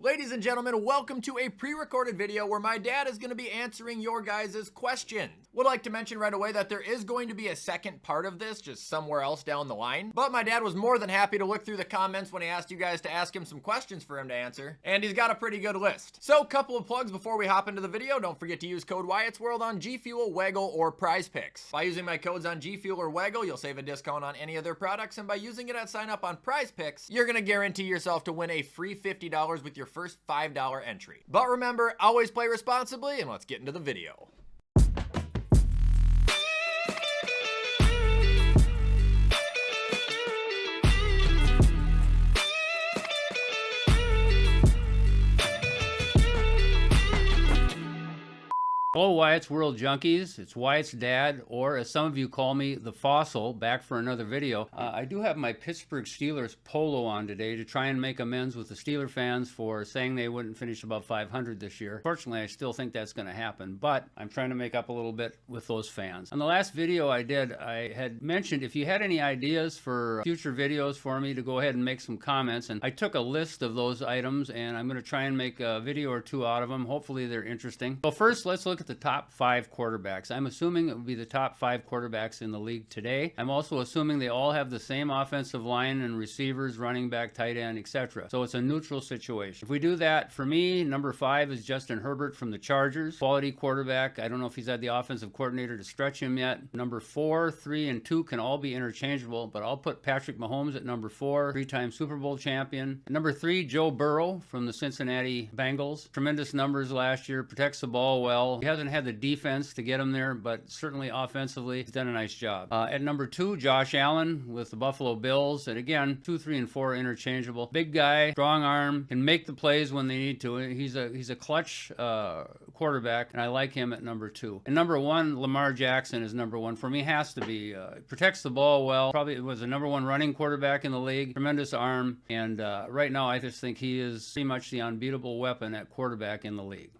Ladies and gentlemen, welcome to a pre-recorded video where my dad is going to be answering your guys' questions. Would like to mention right away that there is going to be a second part of this, just somewhere else down the line. But my dad was more than happy to look through the comments when he asked you guys to ask him some questions for him to answer, and he's got a pretty good list. So, couple of plugs before we hop into the video. Don't forget to use code Wyatt's World on G Fuel, Waggle, or Prize Picks. By using my codes on G Fuel or Waggle, you'll save a discount on any of their products, and by using it at sign up on Prize Picks, you're going to guarantee yourself to win a free $50 with your first $5 entry. But remember, always play responsibly, and let's get into the video. Hello, Wyatt's World Junkies. It's Wyatt's dad, or as some of you call me, the Fossil, back for another video. I do have my Pittsburgh Steelers polo on today to try and make amends with the Steeler fans for saying they wouldn't finish above 500 this year. Fortunately, I still think that's going to happen, but I'm trying to make up a little bit with those fans. On the last video I did, I had mentioned if you had any ideas for future videos for me to go ahead and make some comments, and I took a list of those items, and I'm going to try and make a video or two out of them. Hopefully they're interesting. So first, let's look at the top 5 quarterbacks. I'm assuming it would be the top 5 quarterbacks in the league today. I'm also assuming they all have the same offensive line and receivers, running back, tight end, etc. So it's a neutral situation. If we do that, for me, number 5 is Justin Herbert from the Chargers. Quality quarterback. I don't know if he's had the offensive coordinator to stretch him yet. Number 4, 3, and 2 can all be interchangeable, but I'll put Patrick Mahomes at number 4, 3-time Super Bowl champion. Number 3, Joe Burrow from the Cincinnati Bengals. Tremendous numbers last year, protects the ball well. He hasn't had the defense to get him there, but certainly offensively, he's done a nice job. At number 2, Josh Allen with the Buffalo Bills. And again, 2, 3, and 4 are interchangeable. Big guy, strong arm, can make the plays when they need to. He's a clutch quarterback, and I like him at number 2. And number 1, Lamar Jackson is number 1. For me, has to be. Protects the ball well. Probably was the number 1 running quarterback in the league. Tremendous arm. And right now, I just think he is pretty much the unbeatable weapon at quarterback in the league.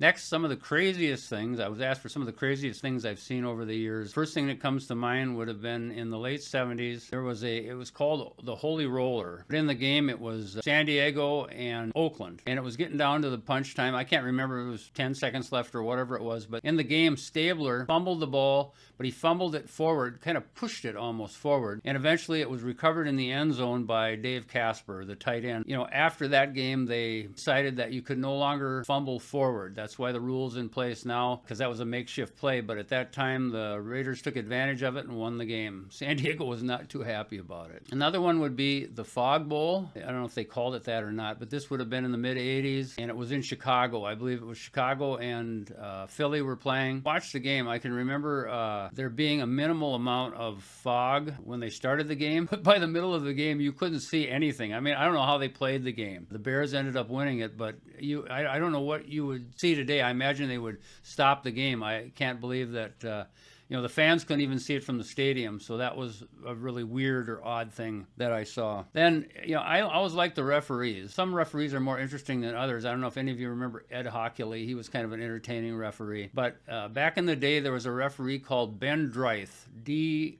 Next, some of the craziest things. I was asked for some of the craziest things I've seen over the years. First thing that comes to mind would have been in the late 70s. It was called the Holy Roller. But in the game, it was San Diego and Oakland. And it was getting down to the punch time. I can't remember if it was 10 seconds left or whatever it was. But in the game, Stabler fumbled the ball, but he fumbled it forward, kind of pushed it almost forward. And eventually it was recovered in the end zone by Dave Casper, the tight end. You know, after that game, they decided that you could no longer fumble forward. That's why the rule's in place now, because that was a makeshift play. But at that time, the Raiders took advantage of it and won the game. San Diego was not too happy about it. Another one would be the Fog Bowl. I don't know if they called it that or not, but this would have been in the mid-'80s, and it was in Chicago. I believe it was Chicago and Philly were playing. Watched the game. I can remember there being a minimal amount of fog when they started the game, but by the middle of the game, you couldn't see anything. I mean, I don't know how they played the game. The Bears ended up winning it, but I don't know what you would see today. I imagine they would stop the game. I can't believe that, the fans couldn't even see it from the stadium. So that was a really weird or odd thing that I saw. Then, I always like the referees. Some referees are more interesting than others. I don't know if any of you remember Ed Hockley. He was kind of an entertaining referee. But back in the day, there was a referee called Ben Dreith, Dreith,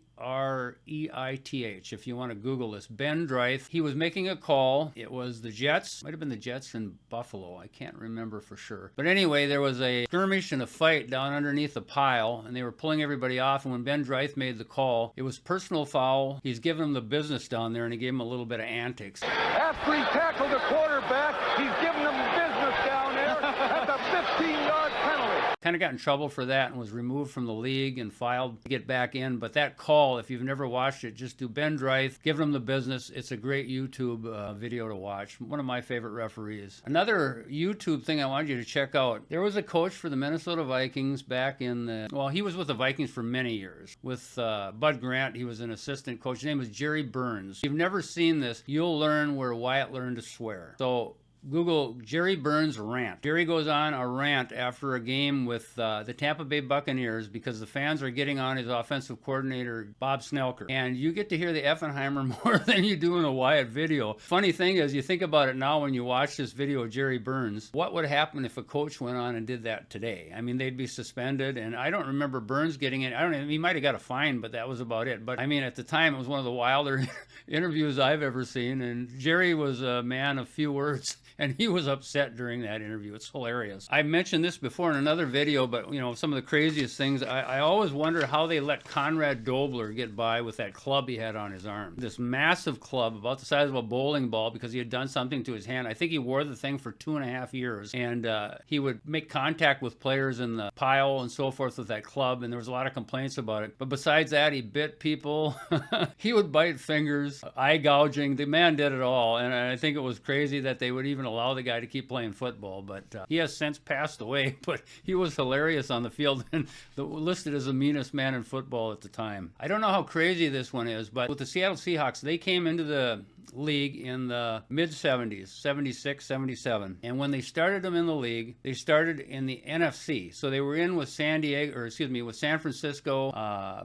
if you want to Google this. Ben Dreith. He was making a call. It was the Jets. Might have been the Jets in Buffalo. I can't remember for sure. But anyway, there was a skirmish and a fight down underneath a pile, and they were pulling everybody off. And when Ben Dreith made the call, it was personal foul. He's giving them the business down there, and he gave him a little bit of antics. After he tackled the quarterback, he's giving them business down there. That's a 15-yard penalty. Kind of got in trouble for that and was removed from the league and filed to get back in. But that call, if you've never watched it, just do Ben Dreith, give them the business. It's a great YouTube video to watch. One of my favorite referees. Another YouTube thing I wanted you to check out. There was a coach for the Minnesota Vikings back in he was with the Vikings for many years. With Bud Grant, he was an assistant coach. His name was Jerry Burns. If you've never seen this, you'll learn where Wyatt learned to swear. So Google Jerry Burns rant. Jerry goes on a rant after a game with the Tampa Bay Buccaneers because the fans are getting on his offensive coordinator, Bob Snelker. And you get to hear the Effenheimer more than you do in a Wyatt video. Funny thing is, you think about it now when you watch this video of Jerry Burns, what would happen if a coach went on and did that today? I mean, they'd be suspended, and I don't remember Burns getting it. He might have got a fine, but that was about it. But I mean, at the time, it was one of the wilder interviews I've ever seen, and Jerry was a man of few words. And he was upset during that interview. It's hilarious. I mentioned this before in another video, but you know, some of the craziest things, I always wonder how they let Conrad Dobler get by with that club he had on his arm. This massive club, about the size of a bowling ball, because he had done something to his hand. I think he wore the thing for 2.5 years, and he would make contact with players in the pile and so forth with that club, and there was a lot of complaints about it. But besides that, he bit people. He would bite fingers, eye gouging. The man did it all, and I think it was crazy that they would even allow the guy to keep playing football. But he has since passed away, but he was hilarious on the field and listed as the meanest man in football at the time. I don't know how crazy this one is, but with the Seattle Seahawks, they came into the league in the mid-70s, 76, 77. And when they started them in the league, they started in the NFC. So they were in with with San Francisco.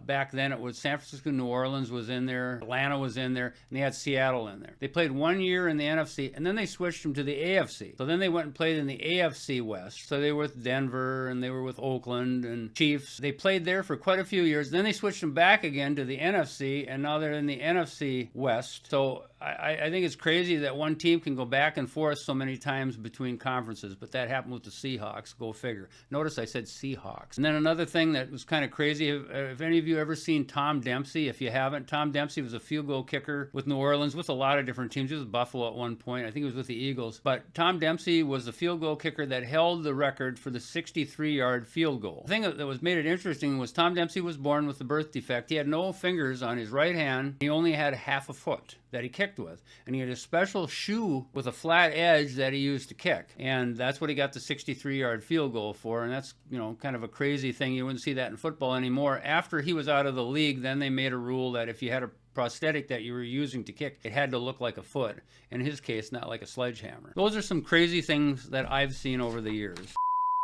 Back then it was San Francisco, New Orleans was in there, Atlanta was in there, and they had Seattle in there. They played 1 year in the NFC, and then they switched them to the AFC. So then they went and played in the AFC West. So they were with Denver, and they were with Oakland and Chiefs. They played there for quite a few years. Then they switched them back again to the NFC, and now they're in the NFC West. So I think it's crazy that one team can go back and forth so many times between conferences, but that happened with the Seahawks. Go figure. Notice I said Seahawks. And then another thing that was kind of crazy, if any of you ever seen Tom Dempsey? If you haven't, Tom Dempsey was a field goal kicker with New Orleans, with a lot of different teams. He was with Buffalo at one point. I think he was with the Eagles. But Tom Dempsey was the field goal kicker that held the record for the 63-yard field goal. The thing that was made it interesting was Tom Dempsey was born with a birth defect. He had no fingers on his right hand. He only had half a foot that he kicked with, and he had a special shoe with a flat edge that he used to kick, and that's what he got the 63-yard field goal for. And that's, you know, kind of a crazy thing. You wouldn't see that in football anymore. After he was out of the league, then they made a rule that if you had a prosthetic that you were using to kick, it had to look like a foot. In his case, not like a sledgehammer. Those are some crazy things that I've seen over the years.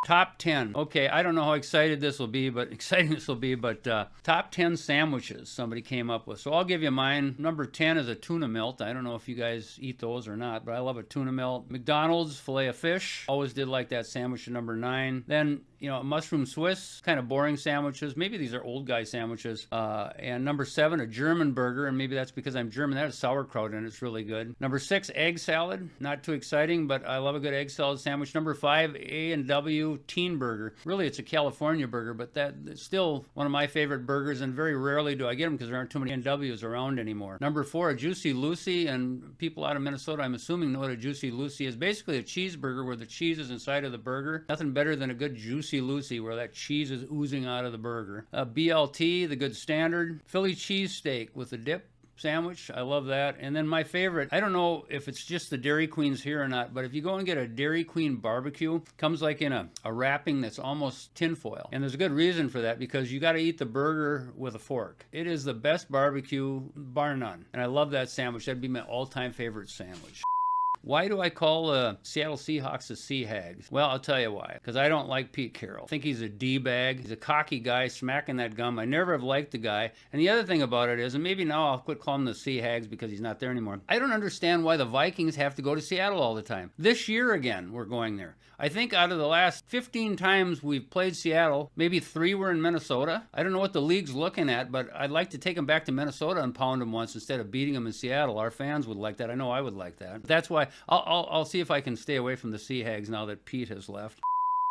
Top 10. Okay, I don't know how exciting this will be, but top 10 sandwiches somebody came up with. So I'll give you mine. Number 10 is a tuna melt. I don't know if you guys eat those or not, but I love a tuna melt. McDonald's filet of fish. Always did like that sandwich at number 9. Then, you know, mushroom Swiss, kind of boring sandwiches. Maybe these are old guy sandwiches. And number 7, a German burger, and maybe that's because I'm German. That has sauerkraut in it. It's really good. Number 6, egg salad. Not too exciting, but I love a good egg salad sandwich. Number 5, A&W Teen Burger. Really, it's a California burger, but that's still one of my favorite burgers, and very rarely do I get them because there aren't too many A&Ws around anymore. Number 4, a Juicy Lucy, and people out of Minnesota, I'm assuming, know what a Juicy Lucy is. Basically a cheeseburger where the cheese is inside of the burger. Nothing better than a good Juicy Lucy where that cheese is oozing out of the burger. BLT, the good standard. Philly cheesesteak with a dip sandwich. I love that. And then my favorite, I don't know if it's just the Dairy Queens here or not, but if you go and get a Dairy Queen barbecue, it comes like in a wrapping that's almost tinfoil. And there's a good reason for that, because you got to eat the burger with a fork. It is the best barbecue, bar none. And I love that sandwich. That'd be my all-time favorite sandwich. Why do I call the Seattle Seahawks the Sea Hags? Well, I'll tell you why. Because I don't like Pete Carroll. I think he's a D-bag. He's a cocky guy smacking that gum. I never have liked the guy. And the other thing about it is, and maybe now I'll quit calling him the Sea Hags because he's not there anymore, I don't understand why the Vikings have to go to Seattle all the time. This year again, we're going there. I think out of the last 15 times we've played Seattle, maybe 3 were in Minnesota. I don't know what the league's looking at, but I'd like to take them back to Minnesota and pound them once instead of beating them in Seattle. Our fans would like that. I know I would like that. That's why I'll see if I can stay away from the Sea Hags now that Pete has left.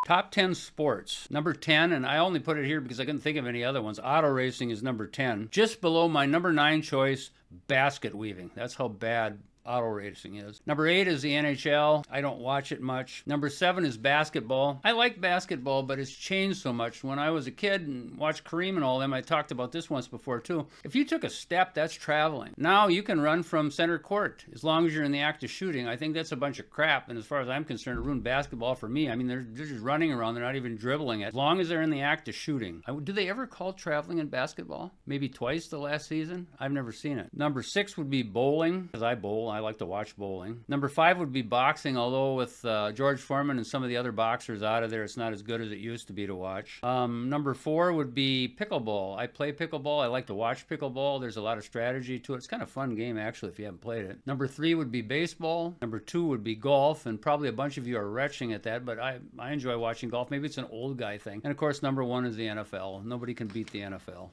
Top 10 sports. Number 10, and I only put it here because I couldn't think of any other ones. Auto racing is number 10. Just below my number 9 choice, basket weaving. That's how bad auto racing is. Number 8 is the NHL. I don't watch it much. Number 7 is basketball. I like basketball, but it's changed so much. When I was a kid and watched Kareem and all them, I talked about this once before too. If you took a step, that's traveling. Now you can run from center court as long as you're in the act of shooting. I think that's a bunch of crap, and as far as I'm concerned, it ruined basketball for me. I mean, they're just running around. They're not even dribbling it. As long as they're in the act of shooting. Do they ever call traveling in basketball? Maybe twice the last season? I've never seen it. Number 6 would be bowling, because I bowl. I like to watch bowling. Number 5 would be boxing, although with George Foreman and some of the other boxers out of there, it's not as good as it used to be to watch. Number 4 would be pickleball. I play pickleball. I like to watch pickleball. There's a lot of strategy to it. It's kind of a fun game, actually, if you haven't played it. Number 3 would be baseball. Number 2 would be golf, and probably a bunch of you are retching at that, but I enjoy watching golf. Maybe it's an old guy thing. And of course, number 1 is the NFL. Nobody can beat the NFL.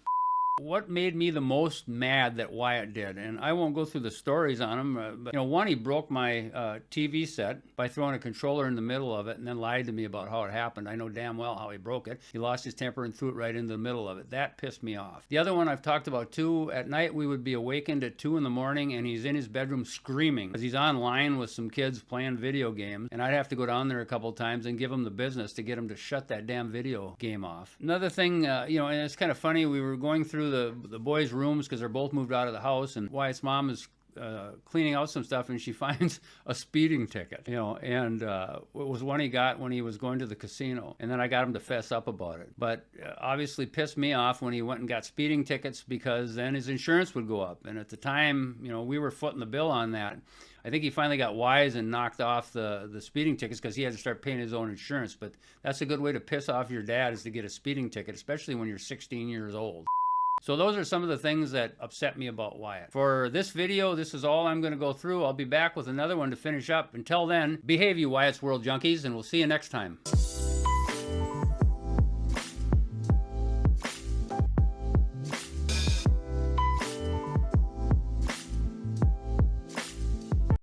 What made me the most mad that Wyatt did, and I won't go through the stories on him, but one, he broke my TV set by throwing a controller in the middle of it and then lied to me about how it happened. I know damn well how he broke it. He lost his temper and threw it right into the middle of it. That pissed me off. The other one I've talked about too, at night we would be awakened at 2 in the morning and he's in his bedroom screaming because he's online with some kids playing video games, and I'd have to go down there a couple times and give him the business to get him to shut that damn video game off. Another thing, and it's kind of funny, we were going through the boys' rooms because they're both moved out of the house, and Wyatt's mom is cleaning out some stuff, and she finds a speeding ticket, and it was one he got when he was going to the casino, and then I got him to fess up about it. But obviously pissed me off when he went and got speeding tickets, because then his insurance would go up, and at the time, we were footing the bill on that. I think he finally got wise and knocked off the speeding tickets because he had to start paying his own insurance. But that's a good way to piss off your dad, is to get a speeding ticket, especially when you're 16 years old. So those are some of the things that upset me about Wyatt. For this video, this is all I'm going to go through. I'll be back with another one to finish up. Until then, behave, you Wyatt's World Junkies, and we'll see you next time.